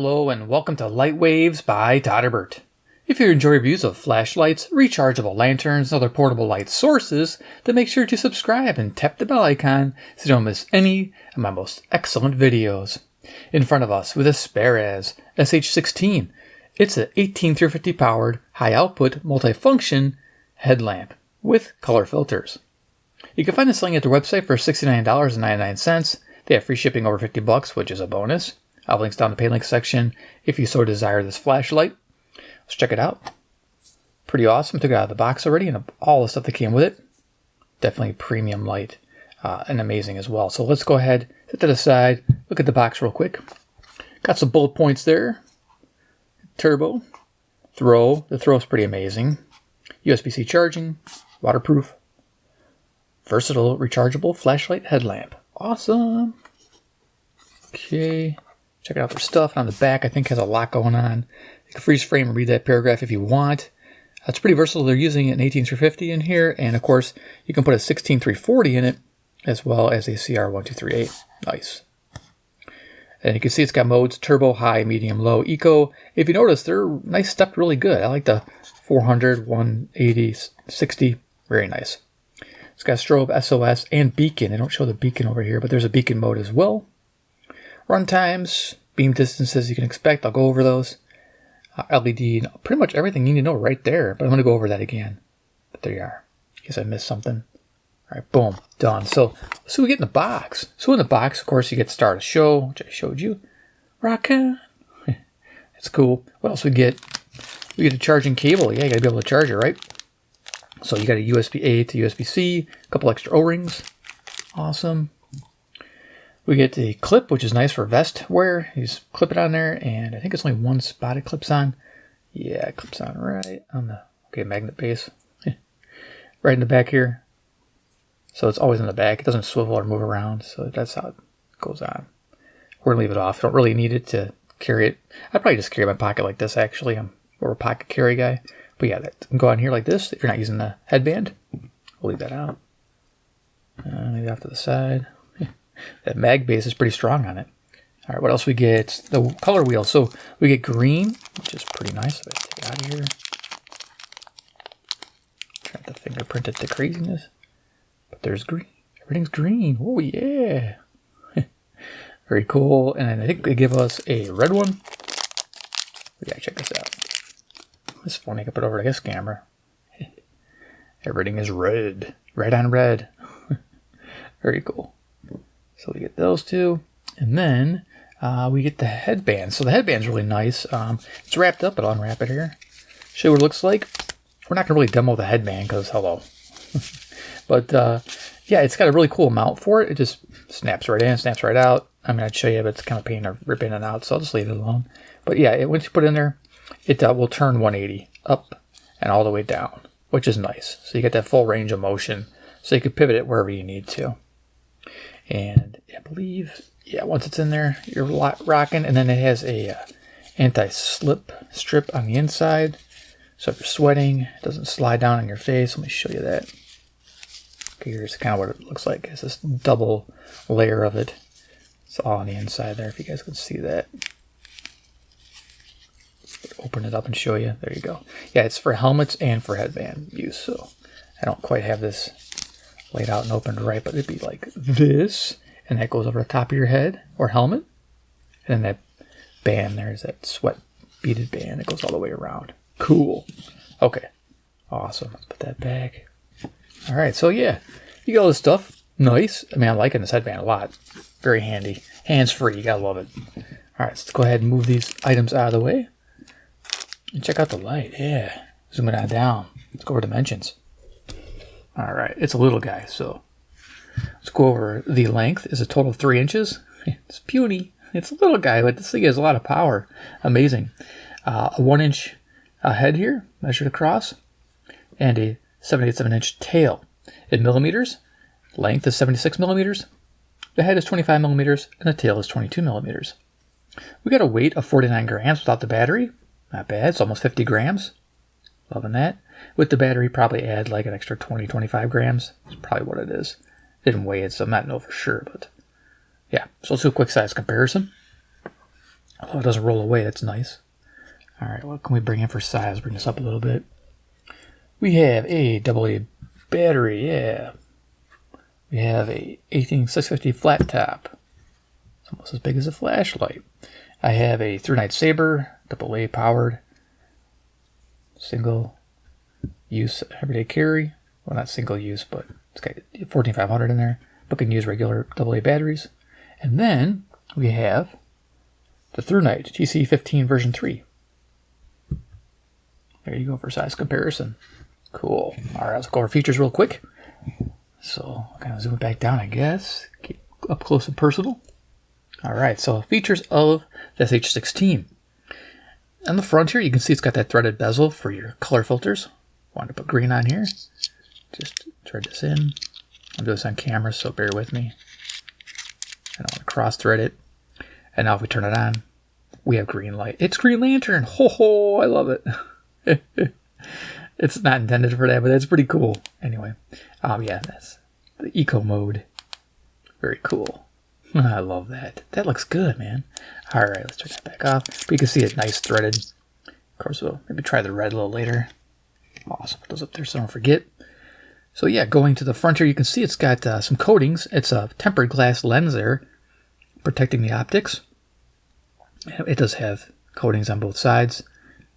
Hello and welcome to Light Waves by Todderbert. If you enjoy reviews of flashlights, rechargeable lanterns, and other portable light sources, then make sure to subscribe and tap the bell icon so you don't miss any of my most excellent videos. In front of us with a Speras SH16, it's an 18-350 powered, high output, multifunction headlamp with color filters. You can find this link at their website for $69.99. They have free shipping over $50, which is a bonus. I'll have links down in the pay link section if you so desire this flashlight. Let's check it out. Pretty awesome. Took it out of the box already and all the stuff that came with it. Definitely premium light and amazing as well. So let's go ahead, set that aside, look at the box real quick. Got some bullet points there. Turbo. Throw. The throw's pretty amazing. USB-C charging. Waterproof. Versatile rechargeable flashlight headlamp. Awesome. Okay. Check out their stuff. On the back, I think has a lot going on. You can freeze frame and read that paragraph if you want. It's pretty versatile. They're using an 18-350 in here, and of course, you can put a 16-340 in it, as well as a CR1238. Nice. And you can see it's got modes: turbo, high, medium, low, eco. If you notice, they're nice stepped really good. I like the 400, 180, 60. Very nice. It's got strobe, SOS, and beacon. They don't show the beacon over here, but there's a beacon mode as well. Run times, beam distances you can expect. I'll go over those. LED, pretty much everything you need to know right there. But I'm going to go over that again. But there you are. In case I missed something. All right, boom, done. So let's see what we get in the box. So in the box, of course, you get Start a Show, which I showed you. Rockin'. It's cool. What else we get? We get a charging cable. Yeah, you got to be able to charge it, right? So you got a USB-A to USB-C, a couple extra O-rings. Awesome. We get the clip, which is nice for vest wear. You just clip it on there, and I think it's only one spot it clips on. Yeah, it clips on right on the, magnet base. Right in the back here. So it's always in the back. It doesn't swivel or move around, so that's how it goes on. We're going to leave it off. I don't really need it to carry it. I'd probably just carry it in my pocket like this, actually. I'm more of a pocket carry guy. But yeah, that can go on here like this if you're not using the headband. We'll leave that out. Maybe off to the side. That mag base is pretty strong on it. All right, what else we get? The color wheel. So we get green, which is pretty nice. Let's take it out of here. Try to fingerprint it to craziness. But there's green. Everything's green. Oh, yeah. Very cool. And then I think they give us a red one. Yeah, check this out. This phone, I can put over to his camera. Everything is red. Red on red. Very cool. So we get those two, and then we get the headband. So the headband's really nice. It's wrapped up, but I'll unwrap it here. Show you what it looks like. We're not going to really demo the headband because hello. But yeah, it's got a really cool mount for it. It just snaps right in, snaps right out. I mean, I'd show you, but it's kind of pain to rip in and out, so I'll just leave it alone. But yeah, once you put it in there, it will turn 180 up and all the way down, which is nice. So you get that full range of motion, so you can pivot it wherever you need to. And I believe, yeah, once it's in there, you're rocking. And then it has a anti-slip strip on the inside. So if you're sweating, it doesn't slide down on your face. Let me show you that. Okay, here's kind of what it looks like. It's this double layer of it. It's all on the inside there, if you guys can see that. Open it up and show you. There you go. Yeah, it's for helmets and for headband use. So I don't quite have this laid out and opened right, but it'd be like this, and that goes over the top of your head or helmet, and then that band there's that sweat beaded band that goes all the way around. Cool. Okay, awesome. Let's put that back. All right, so yeah, you got all this stuff. Nice. I mean, I'm liking this headband a lot. Very handy. Hands free. You gotta love it. All right, so let's go ahead and move these items out of the way and check out the light. Yeah, zoom it on down. Let's go over dimensions. All right, it's a little guy, so let's go over the length. Is a total of 3 inches. It's puny. It's a little guy, but this thing has a lot of power. Amazing. A 1-inch head here, measured across, and a 7/8 tail. In millimeters, length is 76 millimeters. The head is 25 millimeters, and the tail is 22 millimeters. We got a weight of 49 grams without the battery. Not bad. It's almost 50 grams. Loving that. With the battery, probably add like an extra 20-25 grams. That's probably what it is. Didn't weigh it, so I'm not know for sure, but yeah. So let's do a quick size comparison. Although it doesn't roll away, that's nice. All right, what can we bring in for size? Bring this up a little bit. We have a AA battery, yeah. We have a 18650 flat top. It's almost as big as a flashlight. I have a through-night saber, AA powered, single use everyday carry. Well, not single use, but it's got 14500 in there, but can use regular AA batteries. And then we have the through-night TC15 version 3. There you go for size comparison. Cool. All right, let's go over features real quick. So I'll kind of zoom it back down, I guess. Keep up close and personal. All right, so features of the SH16. On the front here, you can see it's got that threaded bezel for your color filters. Wanted to put green on here. Just thread this in. I'll do this on camera, so bear with me. I don't want to cross thread it. And now if we turn it on, we have green light. It's Green Lantern. Ho ho, I love it. It's not intended for that, but it's pretty cool. Anyway, yeah, that's the eco mode. Very cool. I love that. That looks good, man. All right, let's turn that back off. But you can see it nice threaded. Of course, we'll maybe try the red a little later. Awesome. Put those up there so don't forget. So yeah, going to the front here, you can see it's got some coatings. It's a tempered glass lens there, protecting the optics. It does have coatings on both sides.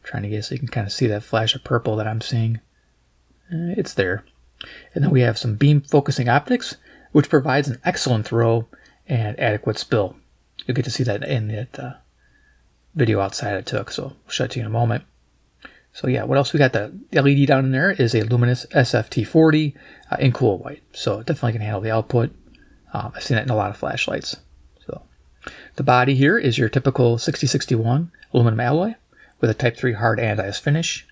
Trying to get so you can kind of see that flash of purple that I'm seeing. It's there. And then we have some beam focusing optics, which provides an excellent throw and adequate spill. You'll get to see that in that video outside I took, so I'll show it to you in a moment. So yeah, what else we got? The LED down in there is a luminous SFT40 in cool white, so it definitely can handle the output. I've seen it in a lot of flashlights. So the body here is your typical 6061 aluminum alloy with a Type 3 hard anodized finish.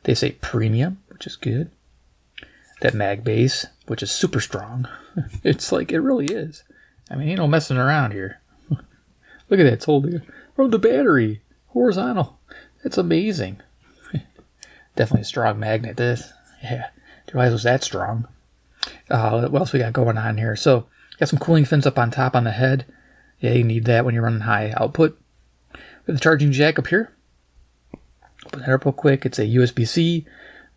They say premium, which is good. That mag base, which is super strong. It's like, it really is. I mean, ain't no messing around here. Look at that, it's holding from the battery, horizontal. That's amazing. Definitely a strong magnet, this. Yeah, didn't realize it was that strong. What else we got going on here? So, got some cooling fins up on top on the head. Yeah, you need that when you're running high output. We have the charging jack up here. Open that up real quick. It's a USB-C,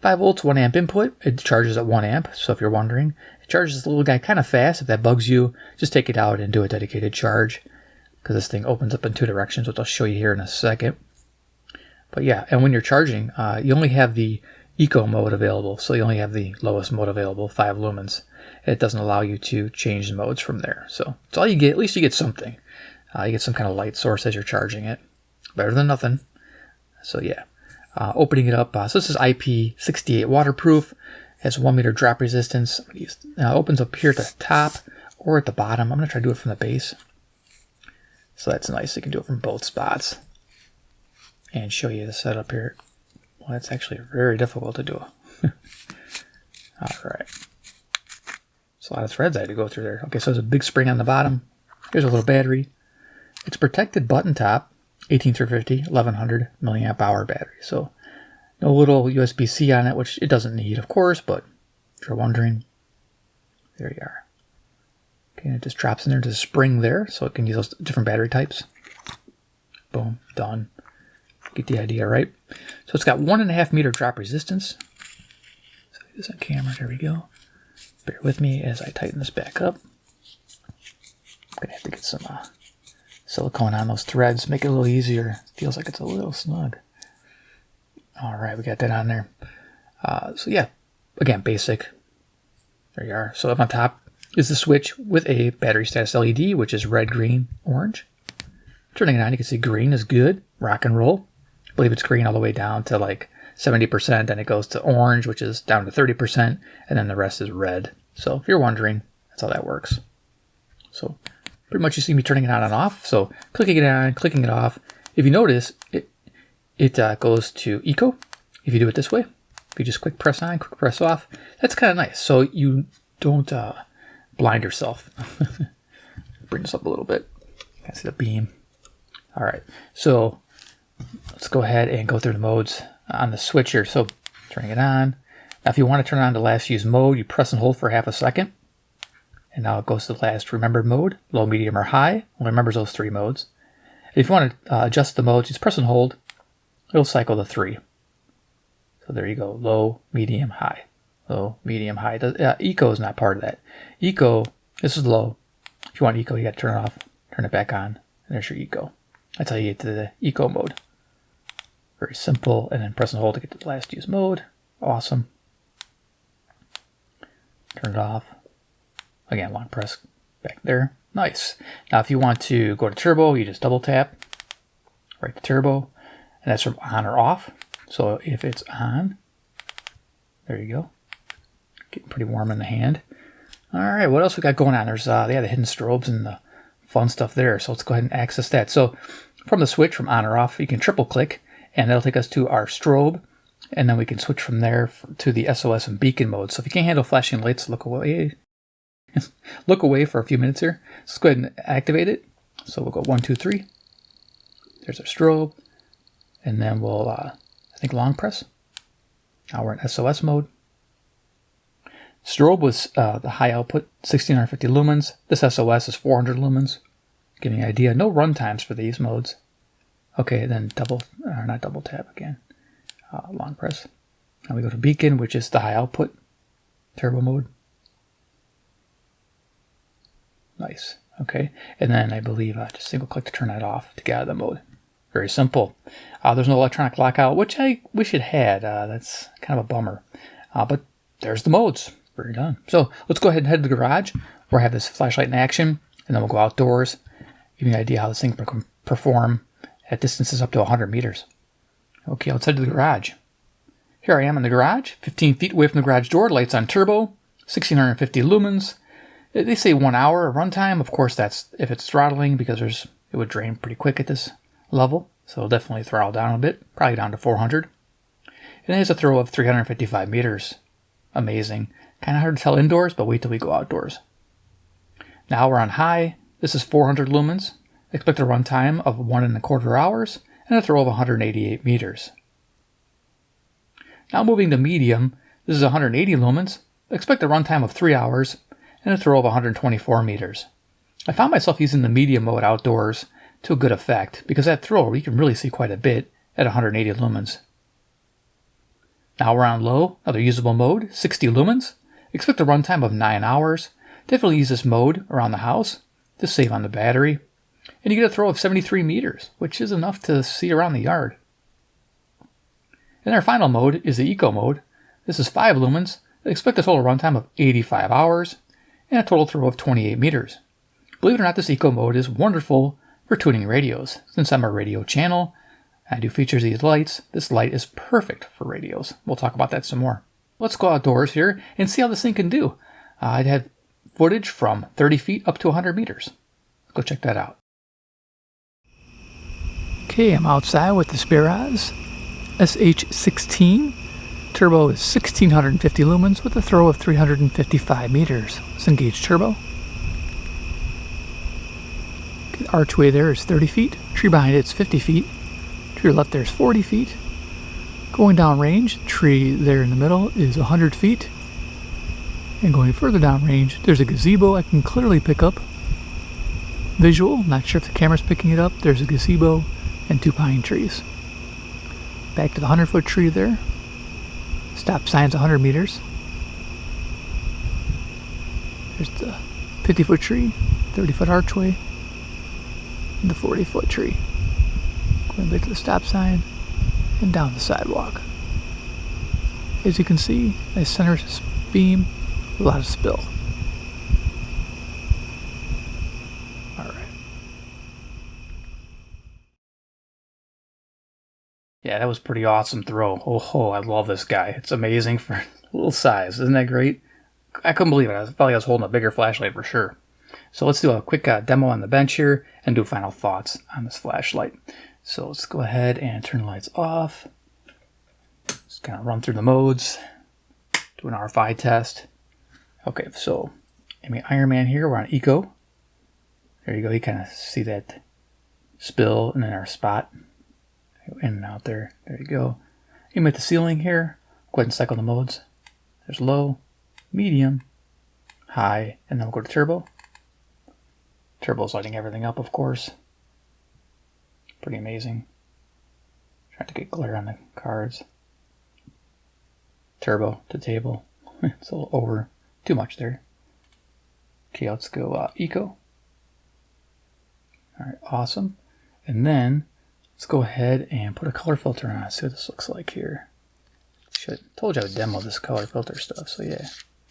5 volts, 1 amp input. It charges at 1 amp, so if you're wondering. It charges this little guy kind of fast. If that bugs you, just take it out and do a dedicated charge, because this thing opens up in 2 directions, which I'll show you here in a second. But yeah, and when you're charging, you only have the eco mode available, so you only have the lowest mode available, 5 lumens. It doesn't allow you to change the modes from there. So it's all you get. At least you get something. You get some kind of light source as you're charging it. Better than nothing. So yeah. Opening it up, so this is IP68 waterproof, has 1 meter drop resistance. Opens up here at the top or at the bottom. I'm going to try to do it from the base. So that's nice. You can do it from both spots. And show you the setup here. Well, that's actually very difficult to do. Alright. There's a lot of threads I had to go through there. Okay, so there's a big spring on the bottom. Here's a little battery. It's a protected button top. 18350, 1100 milliamp hour battery. So no little USB-C on it, which it doesn't need, of course, but if you're wondering, there you are. Okay, and it just drops in there to the spring there, so it can use those different battery types. Boom, done. Get the idea, right? So it's got 1.5 meter drop resistance. So this on camera, there we go. Bear with me as I tighten this back up. I'm gonna have to get some silicone on those threads, make it a little easier. Feels like it's a little snug. All right, we got that on there. So yeah, again, basic. There you are. So up on top is the switch with a battery status LED, which is red, green, orange. Turning it on, you can see green is good, rock and roll. I believe it's green all the way down to like 70%, then it goes to orange, which is down to 30%, and then the rest is red. So if you're wondering, that's how that works. So pretty much you see me turning it on and off. So clicking it on, clicking it off. If you notice, it goes to eco. If you do it this way, if you just quick press on, quick press off, that's kind of nice. So you don't blind yourself. Bring this up a little bit. You can see the beam. All right, so let's go ahead and go through the modes on the switch here. So turning it on. Now if you want to turn it on to last use mode, you press and hold for half a second. And now it goes to the last remembered mode, low, medium, or high. It remembers those 3 modes. If you want to adjust the modes, just press and hold. It'll cycle the 3. So there you go. Low, medium, high. Low, medium, high. Eco is not part of that. Eco, this is low. If you want eco, you got to turn it off, turn it back on, and there's your eco. That's how you get to the eco mode. Very simple, and then press and hold to get to the last use mode. Awesome. Turn it off. Again, long press back there. Nice. Now if you want to go to turbo, you just double tap right to turbo, and that's from on or off. So if it's on, there you go. Getting pretty warm in the hand. All right, what else we got going on? There's the hidden strobes and the fun stuff there. So let's go ahead and access that. So from the switch, from on or off, you can triple click, and that'll take us to our strobe, and then we can switch from there to the SOS and beacon mode. So if you can't handle flashing lights, look away. Look away for a few minutes here. So let's go ahead and activate it. So we'll go 1, 2, 3. There's our strobe, and then we'll I think long press. Now we're in SOS mode. Strobe was the high output, 1650 lumens. This SOS is 400 lumens. Giving you an idea. No run times for these modes. Okay, then not double tap again. Long press. Now we go to beacon, which is the high output, turbo mode. Nice. Okay, and then I believe just single click to turn that off to get out of the mode. Very simple. There's no electronic lockout, which I wish it had. That's kind of a bummer. But there's the modes. We're done. So let's go ahead and head to the garage where I have this flashlight in action, and then we'll go outdoors, give you an idea how this thing can perform at distances up to 100 meters. Okay, let's head to the garage. Here I am in the garage, 15 feet away from the garage door, lights on turbo, 1650 lumens. They say 1 hour of runtime. Of course, that's if it's throttling, because it would drain pretty quick at this level. So it'll definitely throttle down a bit, probably down to 400. And it has a throw of 355 meters. Amazing. Kind of hard to tell indoors, but wait till we go outdoors. Now we're on high. This is 400 lumens. Expect a runtime of 1.25 hours and a throw of 188 meters. Now moving to medium. This is 180 lumens. Expect a runtime of 3 hours and a throw of 124 meters. I found myself using the medium mode outdoors to a good effect, because that throw, you can really see quite a bit at 180 lumens. Now we're on low, another usable mode, 60 lumens. Expect a runtime of 9 hours. Definitely use this mode around the house to save on the battery. And you get a throw of 73 meters, which is enough to see around the yard. And our final mode is the eco mode. This is 5 lumens. Expect a total runtime of 85 hours and a total throw of 28 meters. Believe it or not, this eco mode is wonderful for tuning radios. Since I'm a radio channel, I do feature these lights. This light is perfect for radios. We'll talk about that some more. Let's go outdoors here and see how this thing can do. I'd had footage from 30 feet up to 100 meters. Let's go check that out. Okay, I'm outside with the Speras SH16. Turbo is 1650 lumens with a throw of 355 meters. Let's engage turbo. Okay, the archway there is 30 feet. Tree behind it's 50 feet. To your left there's 40 feet. Going down range, tree there in the middle is 100 feet. And going further down range, there's a gazebo I can clearly pick up. Visual, not sure if the camera's picking it up. There's a gazebo and 2 pine trees. Back to the 100-foot tree there. Stop sign's 100 meters. There's the 50-foot tree, 30-foot archway, and the 40-foot tree. Going back to the stop sign and down the sidewalk. As you can see, nice center beam, a lot of spill. Alright. Yeah, that was pretty awesome throw. Oh, I love this guy. It's amazing for a little size. Isn't that great? I couldn't believe it. I felt like I was holding a bigger flashlight for sure. So let's do a quick demo on the bench here and do final thoughts on this flashlight. So let's go ahead and turn the lights off. Just kind of run through the modes. Do an RFI test. Okay, so Iron Man here, we're on Eco. There you go, you kind of see that spill and then our spot. In and out there. There you go. Aim at the ceiling here. Go ahead and cycle the modes. There's low, medium, high, and then we'll go to turbo. Turbo's lighting everything up, of course. Pretty amazing. Trying to get glare on the cards. Turbo to table. It's a little over. Too much there. Okay, let's go Eco. Alright, awesome. And then let's go ahead and put a color filter on. See what this looks like here. Told you I would demo this color filter stuff, so yeah.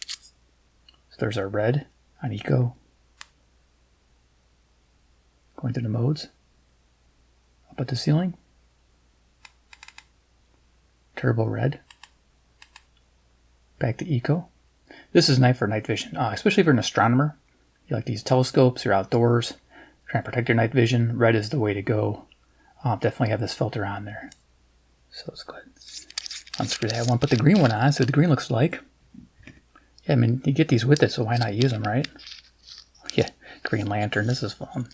So there's our red on Eco. Going through the modes. Up at the ceiling. Turbo red. Back to Eco. This is nice for night vision, especially if you're an astronomer. You like these telescopes, you're outdoors, trying to protect your night vision. Red is the way to go. Definitely have this filter on there. So let's go ahead and unscrew that one. Put the green one on, see what the green looks like. Yeah, I mean, you get these with it, so why not use them, right? Yeah, green lantern, this is fun.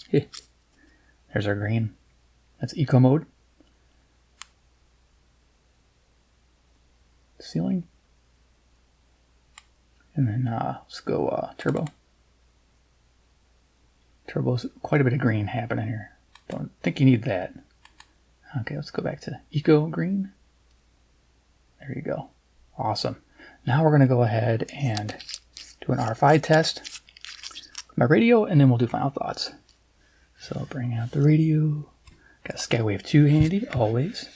Yeah. There's our green. That's Eco mode. Ceiling. And then let's go turbo. Turbo's quite a bit of green happening here. Don't think you need that. Okay, let's go back to Eco green. There you go. Awesome. Now we're going to go ahead and do an RFI test. My radio, and then we'll do final thoughts. So I'll bring out the radio. Got Skywave 2 handy, always.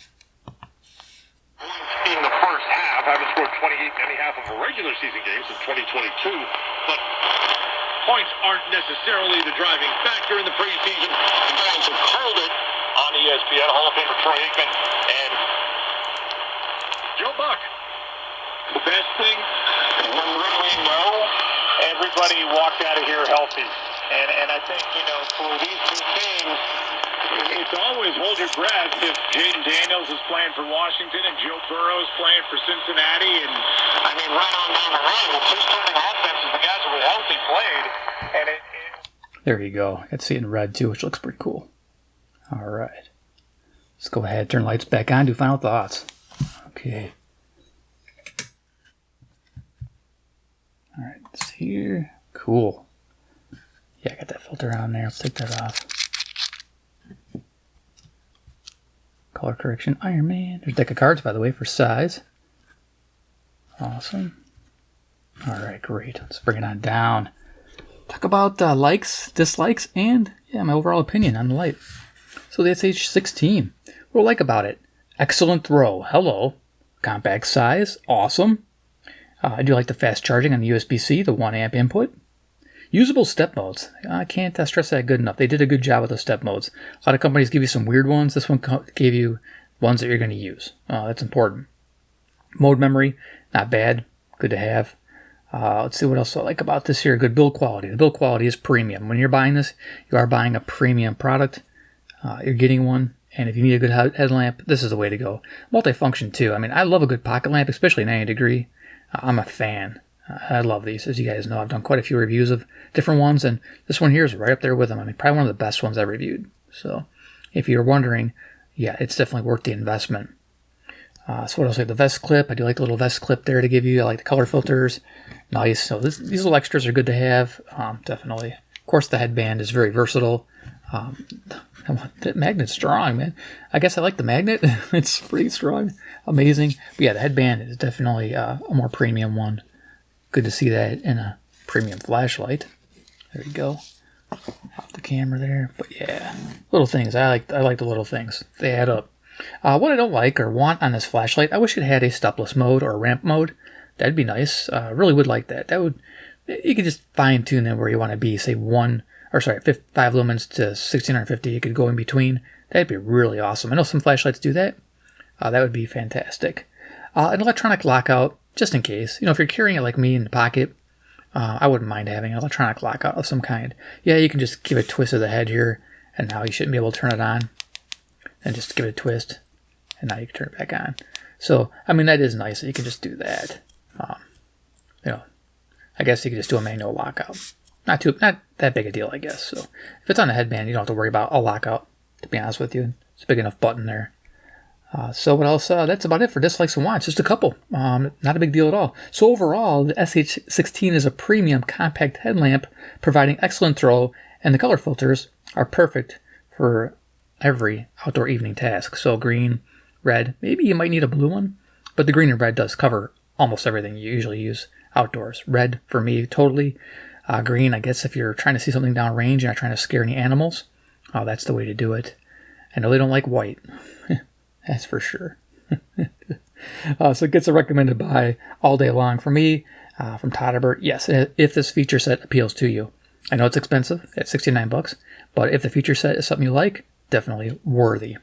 In the first half, having scored 28 in any half of a regular season games in 2022, but points aren't necessarily the driving factor in the preseason. The guys have called it on ESPN, Hall of Famer Troy Aikman and Joe Buck. The best thing, when we know everybody walked out of here healthy. And I think, you know, for these two teams, it's always hold your breath if Jaden Daniels is playing for Washington and Joe Burrow's playing for Cincinnati. And I mean, right on down the line, the two starting offenses, the guys who were healthy played. And there you go. I can see it in red too, which looks pretty cool. All right. Let's go ahead, turn lights back on, do final thoughts. Okay. All right, it's here. Cool. Yeah, I got that filter on there. Let's take that off. Color correction, Iron Man. There's a deck of cards, by the way, for size. Awesome. All right, great. Let's bring it on down. Talk about likes, dislikes, and yeah, my overall opinion on the light. So the SH16. What do I like about it? Excellent throw. Hello. Compact size. Awesome. I do like the fast charging on the USB-C, the 1 amp input. Usable step modes. I can't stress that good enough. They did a good job with the step modes. A lot of companies give you some weird ones. This one gave you ones that you're going to use. That's important. Mode memory, not bad. Good to have. Let's see what else I like about this here. Good build quality. The build quality is premium. When you're buying this, you are buying a premium product. You're getting one. And if you need a good headlamp, this is the way to go. Multifunction too. I mean, I love a good pocket lamp, especially 90 degree. I'm a fan. I love these. As you guys know, I've done quite a few reviews of different ones, and this one here is right up there with them. I mean, probably one of the best ones I've reviewed. So if you're wondering, yeah, it's definitely worth the investment. So what else? Like the vest clip. I do like the little vest clip there to give you. I like the color filters. Nice. So these little extras are good to have. Definitely. Of course, the headband is very versatile. That magnet's strong, man. I guess I like the magnet. It's pretty strong. Amazing. But yeah, the headband is definitely a more premium one. Good to see that in a premium flashlight. There you go. Off the camera there. But yeah, little things. I like the little things. They add up. What I don't like or want on this flashlight, I wish it had a stepless mode or a ramp mode. That'd be nice. Really would like that. You could just fine tune it where you want to be. Say 5 lumens to 1650. You could go in between. That'd be really awesome. I know some flashlights do that. That would be fantastic. An electronic lockout, just in case. You know, if you're carrying it like me in the pocket, I wouldn't mind having an electronic lockout of some kind. Yeah, you can just give a twist of the head here, and now you shouldn't be able to turn it on. And just give it a twist, and now you can turn it back on. So, I mean, that is nice that you can just do that. You know, I guess you could just do a manual lockout. Not that big a deal, I guess. So, if it's on a headband, you don't have to worry about a lockout, to be honest with you. It's a big enough button there. So what else? That's about it for dislikes and wants. Just a couple. Not a big deal at all. So overall, the SH16 is a premium compact headlamp providing excellent throw, and the color filters are perfect for every outdoor evening task. So green, red, maybe you might need a blue one, but the green and red does cover almost everything you usually use outdoors. Red, for me, totally. Green, I guess if you're trying to see something downrange and not trying to scare any animals, that's the way to do it. I know they don't like white. That's for sure. So it gets a recommended buy all day long for me from Todderbert. Yes, if this feature set appeals to you. I know it's expensive at $69, but if the feature set is something you like, definitely worthy.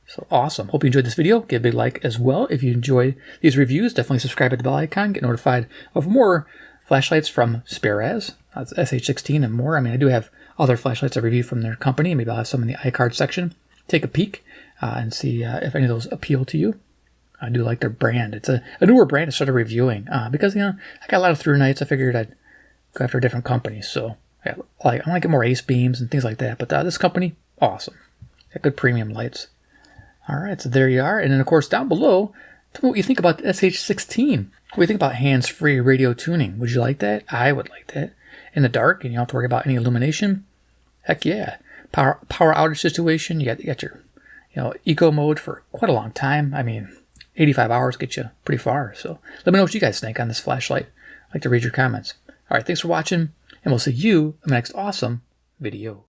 So awesome. Hope you enjoyed this video. Give a big like as well. If you enjoy these reviews, definitely subscribe at the bell icon. Get notified of more flashlights from Speras SH16 and more. I mean, I do have other flashlights I review from their company. Maybe I'll have some in the iCard section. Take a peek and see if any of those appeal to you. I do like their brand. It's a newer brand I started reviewing because, I got a lot of through nights. I figured I'd go after different companies. So I want to get more ace beams and things like that. But this company, awesome. Got good premium lights. All right, so there you are. And then, of course, down below, tell me what you think about the SH16. What do you think about hands-free radio tuning? Would you like that? I would like that. In the dark, and you don't have to worry about any illumination. Heck yeah. Power outage situation. You got your eco mode for quite a long time. I mean, 85 hours get you pretty far. So let me know what you guys think on this flashlight. I'd like to read your comments. All right, thanks for watching, and we'll see you in the next awesome video.